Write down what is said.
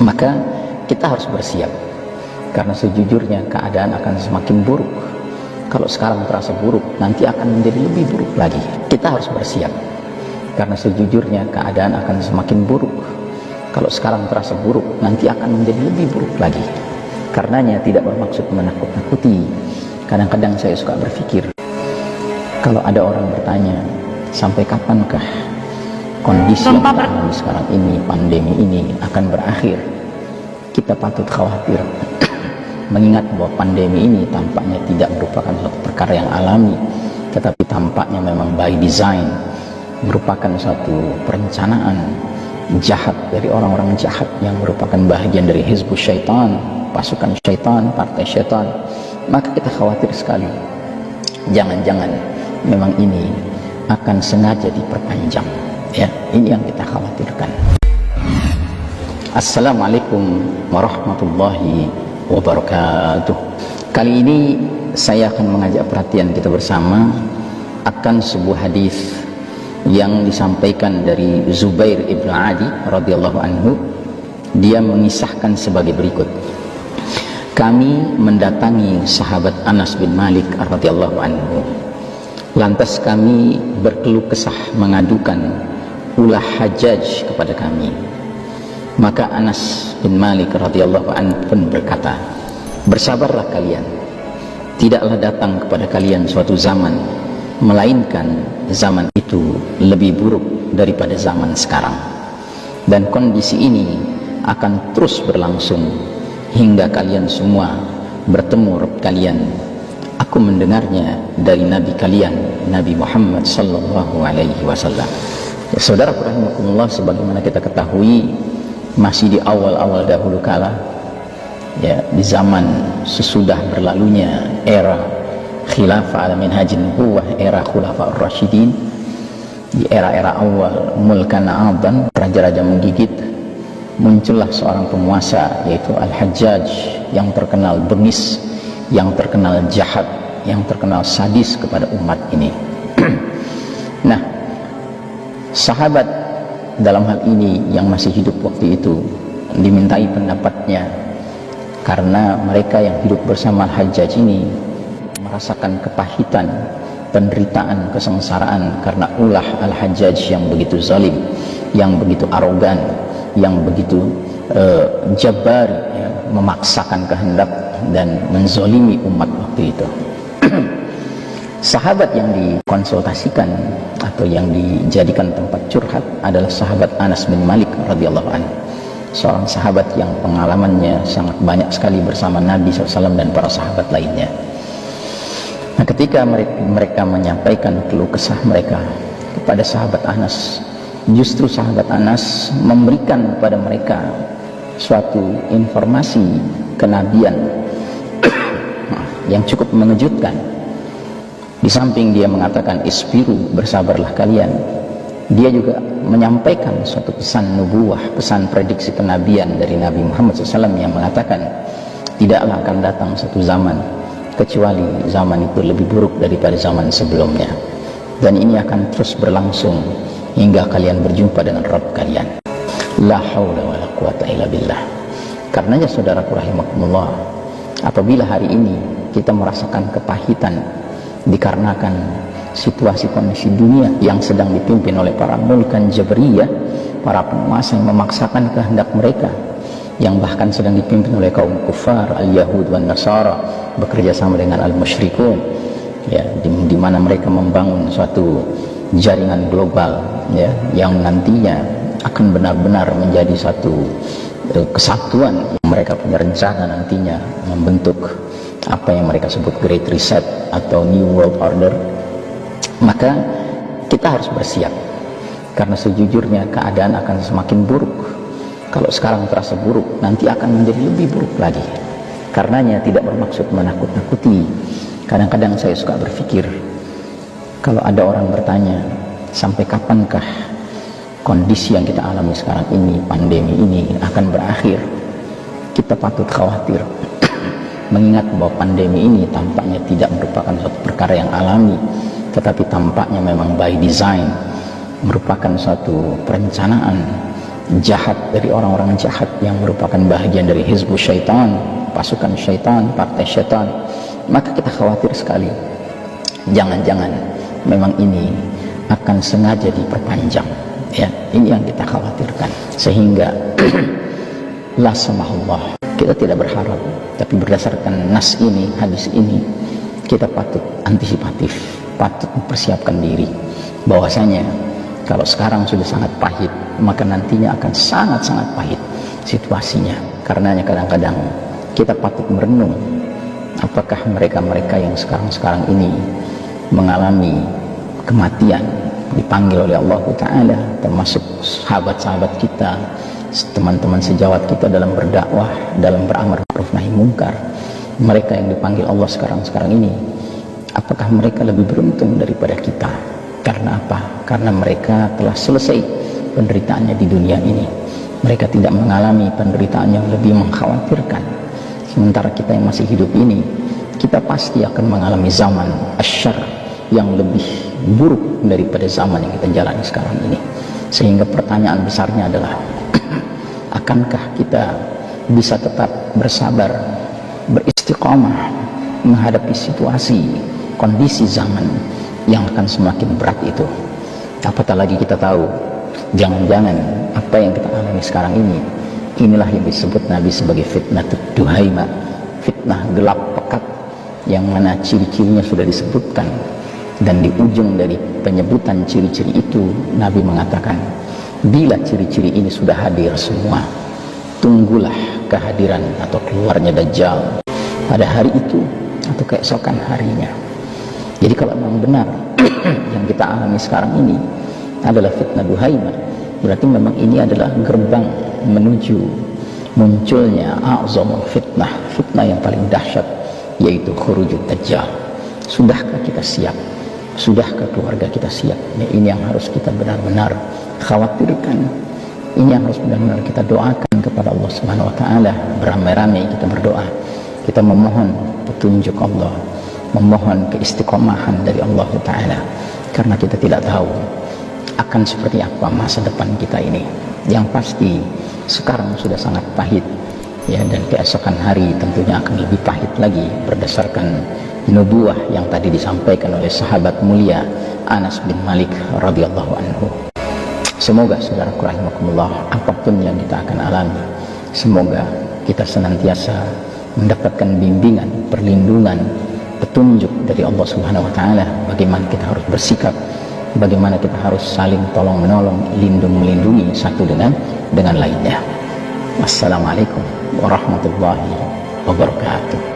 Maka kita harus bersiap, karena sejujurnya keadaan akan semakin buruk. Kalau sekarang terasa buruk, nanti akan menjadi lebih buruk lagi. Kita harus bersiap, karena sejujurnya keadaan akan semakin buruk. Kalau sekarang terasa buruk, nanti akan menjadi lebih buruk lagi. Karenanya tidak bermaksud menakut-nakuti. Kadang-kadang saya suka berpikir, kalau ada orang bertanya, sampai kapankah kondisi yang kita alami sekarang ini, pandemi ini akan berakhir? Kita patut khawatir, mengingat bahwa pandemi ini tampaknya tidak merupakan suatu perkara yang alami, tetapi tampaknya memang by design, merupakan suatu perencanaan jahat dari orang-orang jahat yang merupakan bahagian dari hizbus syaitan, pasukan syaitan, partai syaitan. Maka kita khawatir sekali, jangan-jangan memang ini akan sengaja diperpanjang, ya. Ini yang kita khawatirkan. Assalamualaikum warahmatullahi wabarakatuh. Kali ini saya akan mengajak perhatian kita bersama akan sebuah hadis yang disampaikan dari Zubair ibn Adi radhiyallahu anhu. Dia mengisahkan sebagai berikut: kami mendatangi sahabat Anas bin Malik radhiyallahu anhu. Lantas kami berkeluh kesah mengadukan ulah Hajjaj kepada kami. Maka Anas bin Malik radhiyallahu anhu pun berkata, bersabarlah kalian, tidaklah datang kepada kalian suatu zaman, melainkan zaman itu lebih buruk daripada zaman sekarang, dan kondisi ini akan terus berlangsung hingga kalian semua bertemu Rabb kalian. Aku mendengarnya dari Nabi kalian, Nabi Muhammad sallallahu alaihi wasallam. Ya, saudara rahimakumullah, sebagaimana kita ketahui, masih di awal-awal dahulu kala, ya, di zaman sesudah berlalunya era khilafah ala minhajin nubuwah, era khulafah ar-rasyidin, di era-era awal mulkan adan, raja-raja menggigit, muncullah seorang penguasa yaitu Al-Hajjaj, yang terkenal bengis, yang terkenal jahat, yang terkenal sadis kepada umat ini. Nah, sahabat dalam hal ini yang masih hidup waktu itu dimintai pendapatnya, karena mereka yang hidup bersama Al-Hajjaj ini merasakan kepahitan, penderitaan, kesengsaraan karena ulah Al-Hajjaj yang begitu zalim, yang begitu arogan, yang begitu jabbar, ya, memaksakan kehendak dan menzolimi umat waktu itu. Sahabat yang dikonsultasikan atau yang dijadikan tempat curhat adalah sahabat Anas bin Malik radhiyallahu anhu, seorang sahabat yang pengalamannya sangat banyak sekali bersama Nabi SAW dan para sahabat lainnya. Nah, ketika mereka menyampaikan keluh kesah mereka kepada sahabat Anas, justru sahabat Anas memberikan kepada mereka suatu informasi kenabian yang cukup mengejutkan. Di samping dia mengatakan isbiru, bersabarlah kalian, dia juga menyampaikan suatu pesan nubuwah, pesan prediksi kenabian dari Nabi Muhammad SAW yang mengatakan tidaklah akan datang satu zaman kecuali zaman itu lebih buruk daripada zaman sebelumnya, dan ini akan terus berlangsung hingga kalian berjumpa dengan Rabb kalian. La haula wala quwata illa billah. Karenanya saudaraku rahimakumullah, apabila hari ini kita merasakan kepahitan dikarenakan situasi kondisi dunia yang sedang dipimpin oleh para mulkan jabriyah, para penguasa yang memaksakan kehendak mereka, yang bahkan sedang dipimpin oleh kaum kufar al-Yahud wan Nasara, bekerja sama dengan al-musyrikun, ya, di mana mereka membangun suatu jaringan global, ya, yang nantinya akan benar-benar menjadi satu kesatuan. Mereka punya rencana nantinya membentuk apa yang mereka sebut Great Reset atau New World Order. Maka kita harus bersiap, karena sejujurnya keadaan akan semakin buruk. Kalau sekarang terasa buruk, nanti akan menjadi lebih buruk lagi. Karenanya tidak bermaksud menakut-nakuti. Kadang-kadang saya suka berpikir, kalau ada orang bertanya, sampai kapankah kondisi yang kita alami sekarang ini, pandemi ini akan berakhir? Kita patut khawatir, mengingat bahwa pandemi ini tampaknya tidak merupakan suatu perkara yang alami, tetapi tampaknya memang by design, merupakan suatu perencanaan jahat dari orang-orang jahat yang merupakan bahagian dari hizbus syaitan, pasukan syaitan, partai syaitan, maka kita khawatir sekali jangan-jangan memang ini akan sengaja diperpanjang, ya. Ini yang kita khawatirkan, sehingga la samahullah, kita tidak berharap, tapi berdasarkan nas ini, hadis ini, kita patut antisipatif, patut mempersiapkan diri bahwasanya kalau sekarang sudah sangat pahit, maka nantinya akan sangat-sangat pahit situasinya. Karenanya kadang-kadang kita patut merenung, apakah mereka-mereka yang sekarang-sekarang ini mengalami kematian, dipanggil oleh Allah Ta'ala, termasuk sahabat-sahabat kita, teman-teman sejawat kita dalam berdakwah, dalam beramar ma'ruf nahi munkar, mereka yang dipanggil Allah sekarang-sekarang ini, apakah mereka lebih beruntung daripada kita? Karena apa? Karena mereka telah selesai penderitaannya di dunia ini. Mereka tidak mengalami penderitaan yang lebih mengkhawatirkan. Sementara kita yang masih hidup ini, kita pasti akan mengalami zaman asyar yang lebih buruk daripada zaman yang kita jalani sekarang ini. Sehingga pertanyaan besarnya adalah akankah kita bisa tetap bersabar, beristiqamah menghadapi situasi, kondisi zaman yang akan semakin berat itu? Apatah lagi kita tahu, jangan-jangan apa yang kita alami sekarang ini, inilah yang disebut Nabi sebagai fitnah duhaima, fitnah gelap pekat, yang mana ciri-cirinya sudah disebutkan. Dan di ujung dari penyebutan ciri-ciri itu, Nabi mengatakan, bila ciri-ciri ini sudah hadir semua, tunggulah kehadiran atau keluarnya Dajjal pada hari itu atau keesokan harinya. Jadi kalau memang benar yang kita alami sekarang ini adalah fitnah duhaima, berarti memang ini adalah gerbang menuju munculnya a'zamul fitnah, fitnah yang paling dahsyat, yaitu khurujud Dajjal. Sudahkah kita siap? Sudahkah keluarga kita siap? Ini yang harus kita benar-benar khawatirkan. Ini yang harus benar-benar kita doakan kepada Allah Subhanahu wa Ta'ala. Beramai-ramai kita berdoa, kita memohon petunjuk Allah, memohon keistiqomahan dari Allah Ta'ala, karena kita tidak tahu akan seperti apa masa depan kita ini. Yang pasti sekarang sudah sangat pahit, ya, dan keesokan hari tentunya akan lebih pahit lagi berdasarkan nubuah yang tadi disampaikan oleh sahabat mulia Anas bin Malik radhiyallahu anhu. Semoga saudaraku rahimakumullah, apapun yang kita akan alami, semoga kita senantiasa mendapatkan bimbingan, perlindungan, petunjuk dari Allah Subhanahu wa Ta'ala, bagaimana kita harus bersikap, bagaimana kita harus saling tolong menolong, lindung melindungi satu dengan lainnya. Wassalamualaikum warahmatullahi wabarakatuh.